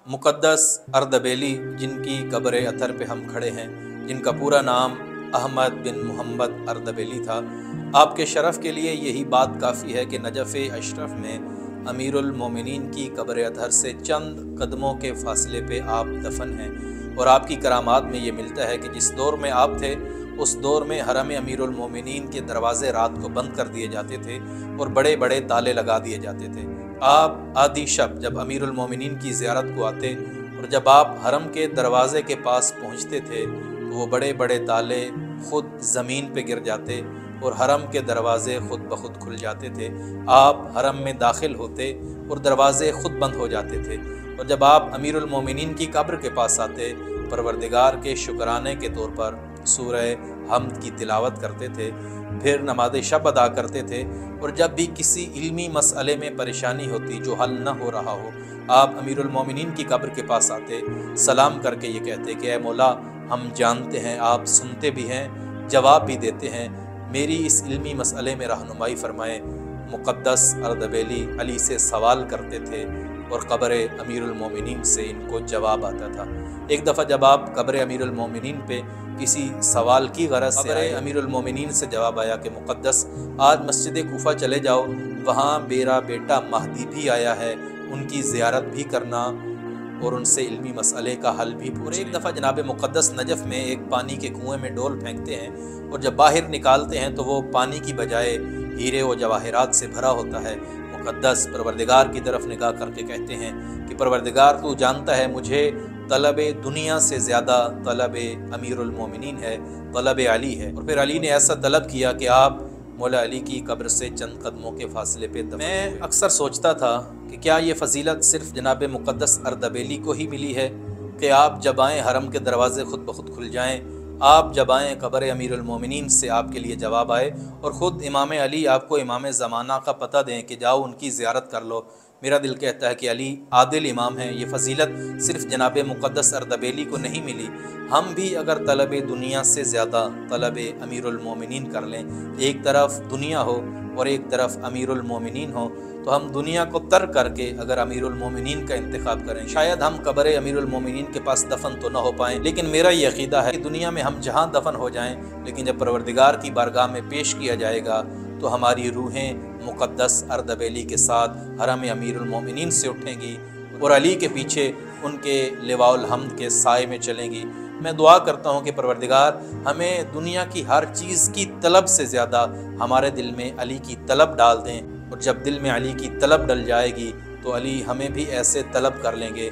मुक़द्दस अर्दबेली, जिनकी कब्र अतर पे हम खड़े हैं, जिनका पूरा नाम अहमद बिन मोहम्मद अर्दबेली था, आपके शरफ़ के लिए यही बात काफ़ी है कि नजफ़ अशरफ में अमीरुल मोमिनीन की कब्र अतर से चंद कदमों के फ़ासले पे आप दफन हैं। और आपकी करामात में ये मिलता है कि जिस दौर में आप थे, उस दौर में हरम अमीरुल मोमिनीन के दरवाज़े रात को बंद कर दिए जाते थे और बड़े बड़े ताले लगा दिए जाते थे। आप आदि शब जब अमीरुल मोमिनीन की ज़ियारत को आते और जब आप हरम के दरवाज़े के पास पहुँचते थे तो वो बड़े बड़े ताले ख़ुद ज़मीन पे गिर जाते और हरम के दरवाज़े ख़ुद ब खुद खुल जाते थे। आप हरम में दाखिल होते और दरवाज़े ख़ुद बंद हो जाते थे। और जब आप अमीरुल मोमिनीन की कब्र के पास आते, परवरदिगार के शुक्राने के तौर पर सूरह हम्द की तिलावत करते थे, फिर नमाज शब अदा करते थे। और जब भी किसी इल्मी मसले में परेशानी होती जो हल न हो रहा हो, आप अमीरुल मोमिनीन की कब्र के पास आते, सलाम करके ये कहते कि ऐ मौला, हम जानते हैं आप सुनते भी हैं, जवाब भी देते हैं, मेरी इस इल्मी मसले में रहनुमाई फरमाएँ। मुक़द्दस अर्दबेली अली से सवाल करते थे और कब्र अमीरुल मोमिनीन से इनको जवाब आता था। एक दफ़ा जब आप कब्र अमीरुल मोमिनीन पे किसी सवाल की गरज से आए, अमीरुल मोमिनीन से जवाब आया कि मुक़द्दस, आज मस्जिद कूफा चले जाओ, वहाँ मेरा बेटा महदी भी आया है, उनकी ज़ियारत भी करना और उनसे इल्मी मसले का हल भी पूछ। एक दफ़ा जनाब मुक़द्दस नजफ़ में एक पानी के कुएँ में डोल फेंकते हैं और जब बाहर निकालते हैं तो वो पानी की बजाय हीरे व जवाहरात से भरा होता है। मुक़द्दस परवरदिगार की तरफ निगाह करके कहते हैं कि परवरदिगार, तू जानता है मुझे तलब दुनिया से ज़्यादा तलब अमीरुल मोमिनीन है, तलब अली है। और फिर अली ने ऐसा तलब किया कि आप मौला अली की कब्र से चंद कदमों के फासले पे दफन। मैं अक्सर सोचता था कि क्या ये फ़जीलत सिर्फ़ जनाब मुक़द्दस अर्दबेली को ही मिली है कि आप जब आएँ हरम के दरवाज़े ख़ुद ब खुद खुल जाएँ, आप जब आएँ कब्र अमीरुल मोमिनीन से आपके लिए जवाब आए और ख़ुद इमाम अली आपको इमाम ज़माना का पता दें कि जाओ उनकी ज़ियारत कर लो। मेरा दिल कहता है कि अली आदिल इमाम है। ये फ़जीलत सिर्फ़ जनाब मुक़द्दस अर्दबेली को नहीं मिली। हम भी अगर तलब दुनिया से ज़्यादा तलब अमीरुल मोमिनीन कर लें, एक तरफ दुनिया हो और एक तरफ अमीरुल मोमिनीन हो, तो हम दुनिया को तर्क करके अगर अमीरुल मोमिनीन का इंतखाब करें, शायद हम कब्र अमीरुल मोमिनीन के पास दफन तो न हो पाएँ, लेकिन मेरा ये अक़ीदा है कि दुनिया में हम जहाँ दफन हो जाएँ, लेकिन जब परवरदिगार की बारगाह में पेश किया जाएगा तो हमारी रूहें मुक़द्दस अर्दबेली के साथ हरम अमीरुल मोमिनीन से उठेंगी और अली के पीछे उनके लिवाउल हम्द के साए में चलेंगी। मैं दुआ करता हूँ कि परवरदिगार हमें दुनिया की हर चीज़ की तलब से ज़्यादा हमारे दिल में अली की तलब डाल दें, और जब दिल में अली की तलब डल जाएगी तो अली हमें भी ऐसे तलब कर लेंगे।